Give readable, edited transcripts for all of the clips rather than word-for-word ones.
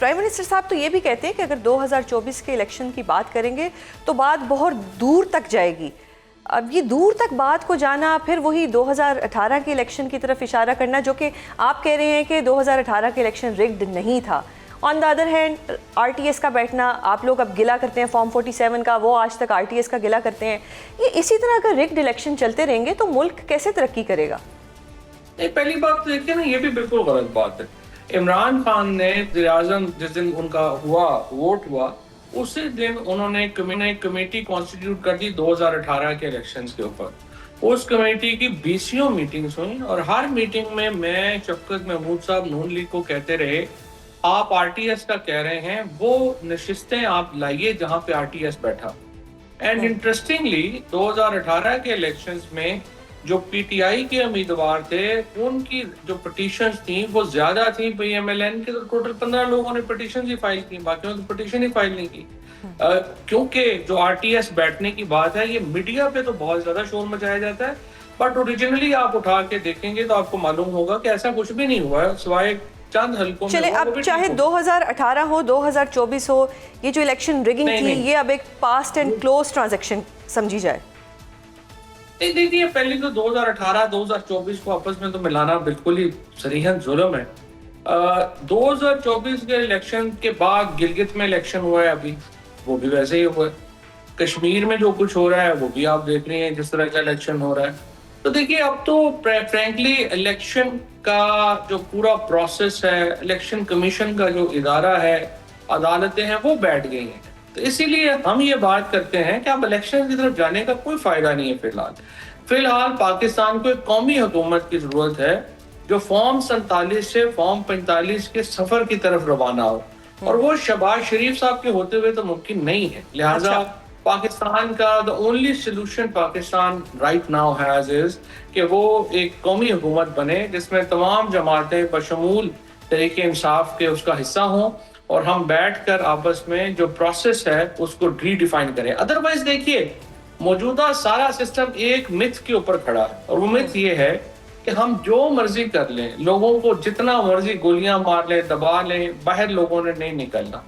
Prime minister صاحب تو یہ بھی کہتے ہیں کہ اگر 2024 کے الیکشن کی بات کریں گے تو بات بہت دور تک جائے گی. اب یہ دور تک بات کو جانا پھر وہی 2018 کے الیکشن کی طرف اشارہ کرنا جو کہ آپ کہہ رہے ہیں کہ 2018 کے الیکشن ریگڈ نہیں تھا. On the other hand R T S کا بیٹھنا, آپ لوگ اب گلا کرتے ہیں فارم 47 کا, وہ آج تک آر ٹی ایس کا گلا کرتے ہیں. یہ اسی طرح اگر ریگڈ الیکشن چلتے رہیں گے تو ملک کیسے ترقی کرے گا؟ پہلی بات دیکھیں نا, یہ بھی بالکل غلط بات ہے. عمران خان نے وزیر اعظم جس دن ان کا ووٹ ہوا اسی دن انہوں نے ایک کمیٹی کانسٹیٹیوٹ کر دی 2018 کے الیکشنز کے اوپر. اس کمیٹی کی 20 میٹنگز ہوئیں اور ہر میٹنگ میں شفقت محمود صاحب نون لیگ کو کہتے رہے آپ آر ٹی ایس کا کہہ رہے ہیں, وہ نشستیں آپ لائیے جہاں پہ آر ٹی ایس بیٹھا. اینڈ انٹرسٹنگلی 2018 کے الیکشنز میں جو پی ٹی آئی کے امیدوار تھے ان کی جو پٹیشنز تھیں وہ زیادہ تھیں. پی ایم ایل این کے تو ٹوٹل 15 لوگوں نے پٹیشنز ہی فائل کی, باقیوں نے پٹیشن ہی فائل نہیں کی. کیونکہ جو آر ٹی ایس بیٹھنے کی بات ہے یہ میڈیا پہ تو بہت زیادہ شور مچایا جاتا ہے, بٹ اوریجنلی آپ اٹھا کے دیکھیں گے تو آپ کو معلوم ہوگا کہ ایسا کچھ بھی نہیں ہوا ہے سوائے چند حلقوں میں. چلے اب چاہے 2018 ہو 2024 ہو, یہ جو الیکشن ریگنگ تھی یہ اب ایک پاسٹ اینڈ کلوز ٹرانزیکشن سمجھی جائے. دیکھیے پہلے تو 2018 2024 کو آپس میں تو ملانا بالکل ہی صریحاً ظلم ہے. 2024 کے الیکشن کے بعد گلگت میں الیکشن ہوا ہے, ابھی وہ بھی ویسے ہی ہوا ہے. کشمیر میں جو کچھ ہو رہا ہے وہ بھی آپ دیکھ رہے ہیں جس طرح کا الیکشن ہو رہا ہے. تو دیکھیے اب تو فرینکلی الیکشن کا جو پورا پروسیس ہے, الیکشن کمیشن کا جو ادارہ ہے, عدالتیں ہیں, وہ بیٹھ گئی ہیں. تو اسی لیے ہم یہ بات کرتے ہیں کہ اب الیکشن کی طرف جانے کا کوئی فائدہ نہیں ہے. فی الحال پاکستان کو ایک قومی حکومت کی ضرورت ہے جو فارم 47 سے فارم 45 کے سفر کی طرف روانہ ہو, اور وہ شہباز شریف صاحب کے ہوتے ہوئے تو ممکن نہیں ہے. لہٰذا پاکستان کا the only solution Pakistan right now has is کہ وہ ایک قومی حکومت بنے جس میں تمام جماعتیں بشمول تحریک انصاف کے اس کا حصہ ہوں, اور ہم بیٹھ کر آپس میں جو پروسیس ہے اس کو ری ڈیفائن کریں. ادروائز دیکھیے موجودہ سارا سسٹم ایک متھ کے اوپر کھڑا ہے, اور وہ متھ یہ ہے کہ ہم جو مرضی کر لیں, لوگوں کو جتنا مرضی گولیاں مار لیں, دبا لیں, باہر لوگوں نے نہیں نکلنا.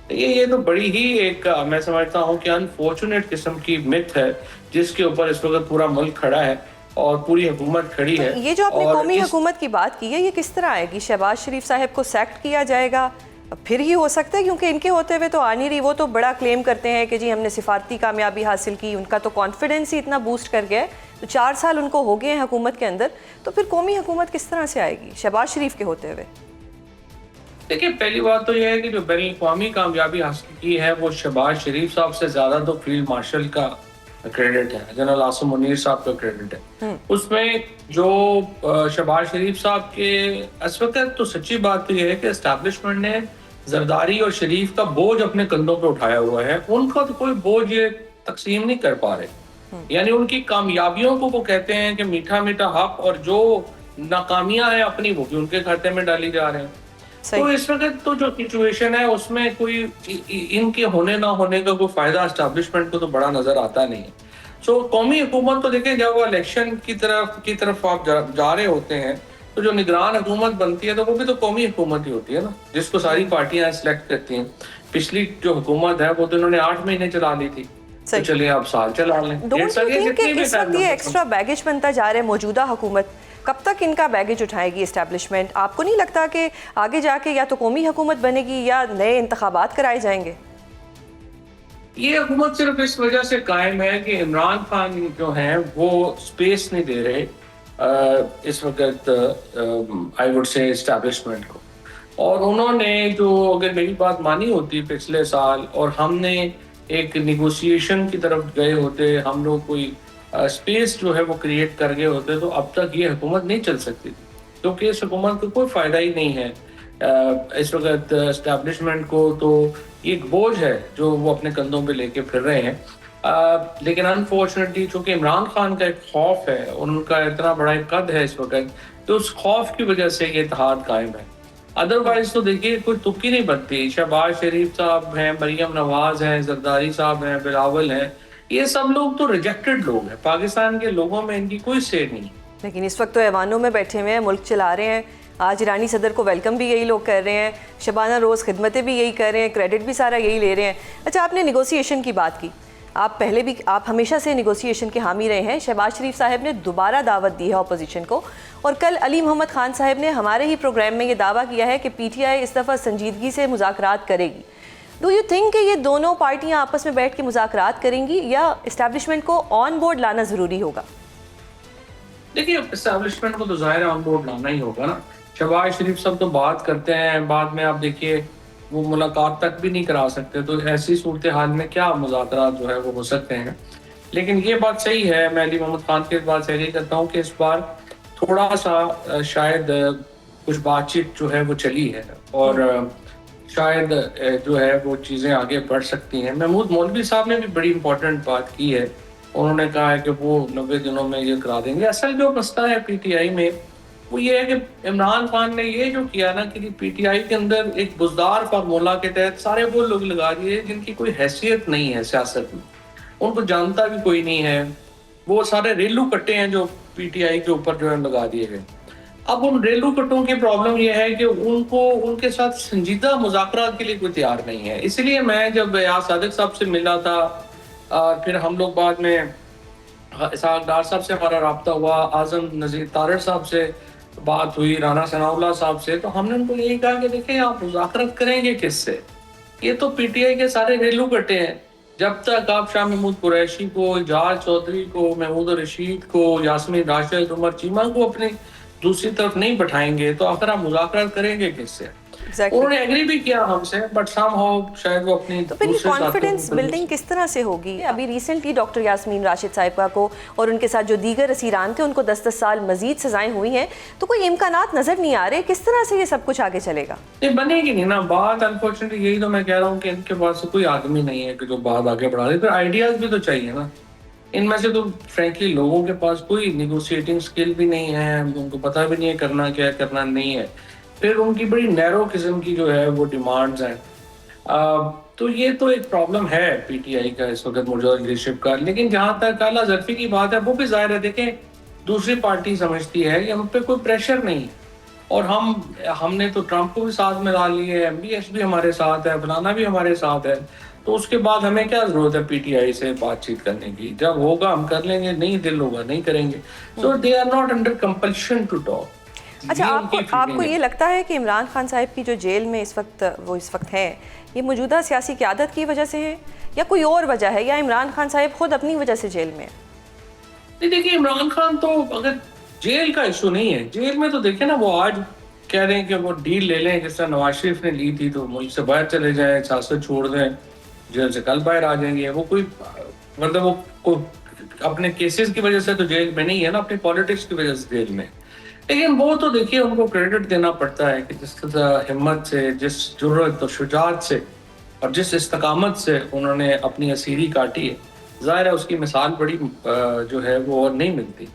یہ تو بڑی ہی ایک میں سمجھتا ہوں کہ انفارچونیٹ قسم کی متھ ہے جس کے اوپر اس وقت پورا ملک کھڑا ہے اور پوری حکومت کھڑی ہے. یہ جو آپ نے قومی حکومت کی بات کی ہے یہ کس طرح آئے گی؟ شہباز شریف صاحب کو سیکٹ کیا جائے گا پھر ہی ہو سکتا ہے, کیونکہ ان کے ہوتے ہوئے تو آ نہیں رہی. وہ تو بڑا کلیم کرتے ہیں کہ جی ہم نے سفارتی کامیابی حاصل کی, ان کا تو کانفیڈنس ہی اتنا بوسٹ کر گیا ہے. تو 4 سال ان کو ہو گئے ہیں حکومت کے اندر, تو پھر قومی حکومت کس طرح سے آئے گی شہباز شریف کے ہوتے ہوئے؟ دیکھیے پہلی بات تو یہ ہے کہ جو بین الاقوامی کامیابی حاصل کی ہے وہ شہباز شریف صاحب سے زیادہ تو فیلڈ مارشل کا کریڈٹ ہے, جنرل عاصم منیر صاحب کا کریڈٹ ہے. اس میں جو شہباز شریف صاحب کے اس وقت تو سچی بات تو یہ ہے کہ اسٹیبلشمنٹ نے زرداری اور شریف کا بوجھ اپنے کندھوں پہ اٹھایا ہوا ہے. ان کا تو کوئی بوجھ یہ تقسیم نہیں کر پا رہے. یعنی ان کی کامیابیوں کو وہ کہتے ہیں کہ میٹھا میٹھا حق, اور جو ناکامیاں ہیں اپنی وہ بھی ان کے کھاتے میں ڈالی جا رہے ہیں. تو اس وقت تو جو سچویشن ہے اس میں کوئی ان کے ہونے نہ ہونے کا کوئی فائدہ اسٹیبلشمنٹ کو تو بڑا نظر آتا نہیں ہے. سو قومی حکومت تو دیکھیں جب وہ الیکشن کی طرف آپ جا رہے ہوتے ہیں تو جو نگران حکومت بنتی ہے تو وہ بھی تو قومی حکومت ہی ہوتی ہے نا, جس کو ساری پارٹیاں سلیکٹ کرتی ہیں. پچھلی جو حکومت ہے وہ تو انہوں نے 8 مہینے چلا لی تھی, تو چلیے آپ سال چلا لیں. اس وقت یہ ایکسٹرا بیگیج بنتا جا رہا ہے موجودہ حکومت, کب تک ان کا بیگیج اٹھائے گی اسٹیبلشمنٹ؟ آپ کو نہیں لگتا کہ آگے جا کے یا تو قومی حکومت بنے گی یا نئے انتخابات کرائے جائیں گے؟ یہ حکومت صرف اس وجہ سے قائم ہے کہ عمران خان جو ہیں وہ سپیس نہیں دے رہے اس وقت آئی وڈ سے اسٹیبلشمنٹ کو. اور انہوں نے جو اگر میری بات مانی ہوتی پچھلے سال اور ہم نے ایک نیگوسیشن کی طرف گئے ہوتے, ہم لوگ کوئی اسپیس جو ہے وہ کریٹ کر گئے ہوتے, تو اب تک یہ حکومت نہیں چل سکتی تھی, کیونکہ اس حکومت کو کوئی فائدہ ہی نہیں ہے. اس وقت اسٹیبلشمنٹ کو تو ایک بوجھ ہے جو وہ اپنے کندھوں پہ لے کے پھر رہے ہیں. لیکن انفارچونیٹلی چونکہ عمران خان کا ایک خوف ہے, ان کا اتنا بڑا ایک قد ہے اس وقت, تو اس خوف کی وجہ سے یہ اتحاد قائم ہے. ادروائز تو دیکھیے کوئی تکی نہیں بنتی. شہباز شریف صاحب ہیں, مریم نواز ہیں, زرداری صاحب ہیں, بلاول ہیں, یہ سب لوگ تو ریجیکٹڈ لوگ ہیں. پاکستان کے لوگوں میں ان کی کوئی سے نہیں. لیکن اس وقت تو ایوانوں میں بیٹھے ہوئے ہیں, ملک چلا رہے ہیں, آج ایرانی صدر کو ویلکم بھی یہی لوگ کر رہے ہیں, شبانہ روز خدمتیں بھی یہی کر رہے ہیں, کریڈٹ بھی سارا یہی لے رہے ہیں. اچھا, آپ نے نیگوسیشن کی بات کی, آپ ہمیشہ سے نیگوسیشن کے حامی رہے ہیں. شہباز شریف صاحب نے دوبارہ دعوت دی ہے اپوزیشن کو, اور کل علی محمد خان صاحب نے ہمارے ہی پروگرام میں یہ دعویٰ کیا ہے کہ پی ٹی آئی اس دفعہ سنجیدگی سے مذاکرات کرے گی. ڈو یو تھنک کہ یہ دونوں پارٹیاں آپس میں بیٹھ کے مذاکرات کریں گی, یا اسٹیبلشمنٹ کو آن بورڈ لانا ضروری ہوگا؟ دیکھیے, اسٹیبلشمنٹ کو تو ظاہر آن بورڈ لانا ہی ہوگا نا. شہباز شریف صاحب تو بات کرتے ہیں, بعد میں آپ دیکھیے وہ ملاقات تک بھی نہیں کرا سکتے, تو ایسی صورتحال میں کیا مذاکرات جو ہے وہ ہو سکتے ہیں. لیکن یہ بات صحیح ہے, میں علی محمد خان کی بات سے کرتا ہوں کہ اس بار تھوڑا سا شاید کچھ بات چیت جو ہے وہ چلی ہے, اور شاید جو ہے وہ چیزیں آگے بڑھ سکتی ہیں. محمود مولوی صاحب نے بھی بڑی امپورٹنٹ بات کی ہے, انہوں نے کہا ہے کہ وہ 90 دنوں میں یہ کرا دیں گے. اصل جو مسئلہ ہے پی ٹی آئی میں وہ یہ ہے کہ عمران خان نے یہ جو کیا نا کہ پی ٹی آئی کے اندر ایک بزدار فارمولہ کے تحت سارے وہ لوگ لگا دیے جن کی کوئی حیثیت نہیں ہے سیاست میں, ان کو جانتا بھی کوئی نہیں ہے. وہ سارے ریلو کٹے ہیں جو پی ٹی آئی کے اوپر جو ہے لگا دیے گئے. اب ان ریلو کٹوں کی پرابلم یہ ہے کہ ان کے ساتھ سنجیدہ مذاکرات کے لیے کوئی تیار نہیں ہے. اس لیے میں جب ایاز صادق صاحب سے ملا تھا, اور پھر ہم لوگ بعد میں اسحاق ڈار صاحب سے ہمارا رابطہ ہوا, اعظم نذیر تارڑ صاحب سے بات ہوئی, رانا ثناء اللہ صاحب سے, تو ہم نے ان کو یہی کہا کہ دیکھیں آپ مذاکرات کریں گے کس سے؟ یہ تو پی ٹی آئی کے سارے ریلو کٹے ہیں. جب تک آپ شاہ محمود قریشی کو, اجاز چودھری کو, محمود رشید کو, یاسمین راشد, عمر چیمہ کو اپنی دوسری طرف نہیں بٹھائیں گے تو آخر آپ مذاکرات کریں گے کس سے؟ انہوں نے ایگری بھی کیا ہم سے, بٹ سم ہاؤ شاید وہ اپنی تو پھر یہ کانفیڈنس بلڈنگ کس طرح سے ہوگی؟ ابھی ریسنٹلی ڈاکٹر یاسمین راشد صاحبہ کو اور ان کے ساتھ جو دیگر اسیران تھے ان کو 10-10 سال مزید سزائیں ہوئی ہیں, تو کوئی امکانات نظر نہیں آ رہے. کس طرح سے یہ سب کچھ آگے چلے گا؟ نہیں بنے گی نہیں نا بات. انفارچونیٹلی یہی تو میں کہہ رہا ہوں کہ ان کے پاس کوئی آدمی نہیں ہے کہ جو بات آگے بڑھا دے. پھر آئیڈیاز بھی تو چاہیے نا. ان میں سے تو فرینکلی لوگوں کے پاس کوئی نیگوشیٹنگ اسکل بھی نہیں ہے, ان کو پتہ بھی نہیں ہے کرنا کیا کرنا نہیں ہے. پھر ان کی بڑی نیرو قسم کی جو ہے وہ ڈیمانڈز ہیں. تو یہ تو ایک پرابلم ہے پی ٹی آئی کا اس وقت موجودہ لیڈرشپ کا. لیکن جہاں تک اعلیٰ ظرفی کی بات ہے وہ بھی ظاہر ہے, دیکھیں دوسری پارٹی سمجھتی ہے کہ ہم پہ کوئی پریشر نہیں, اور ہم نے تو ٹرمپ کو بھی ساتھ میں ڈال لی ہے, ایم بی ایس بھی ہمارے ساتھ ہے, فلانا بھی ہمارے ساتھ ہے, تو اس کے بعد ہمیں کیا ضرورت ہے پی ٹی آئی سے بات چیت کرنے کی؟ جب ہوگا ہم کر لیں گے, نہیں دل ہوگا نہیں کریں گے. So they are not under compulsion to talk. اچھا, آپ کو یہ لگتا ہے کہ عمران خان صاحب کی جو جیل میں اس وقت ہے, یہ موجودہ سیاسی قیادت کی وجہ سے ہے یا کوئی اور وجہ ہے, یا عمران خان صاحب خود اپنی وجہ سے جیل میں ہے؟ نہیں دیکھیے, عمران خان تو اگر جیل کا ایشو نہیں ہے, جیل میں تو دیکھیں نا وہ آج کہہ رہے ہیں کہ وہ ڈیل لے لیں جس طرح نواز شریف نے لی تھی, تو ملک سے باہر چلے جائیں, سیاست چھوڑ دیں, جیل سے کل باہر آ جائیں گے. وہ کوئی مطلب وہ اپنے کیسز کی وجہ سے تو جیل میں نہیں ہے نا, اپنی پالیٹکس کی وجہ سے جیل میں. لیکن وہ تو دیکھیے ان کو کریڈٹ دینا پڑتا ہے کہ جس طرح ہمت سے, جس جرأت اور شجاعت سے اور جس استقامت سے انہوں نے اپنی اسیری کاٹی ہے, ظاہر ہے اس کی مثال بڑی جو ہے وہ اور نہیں ملتی.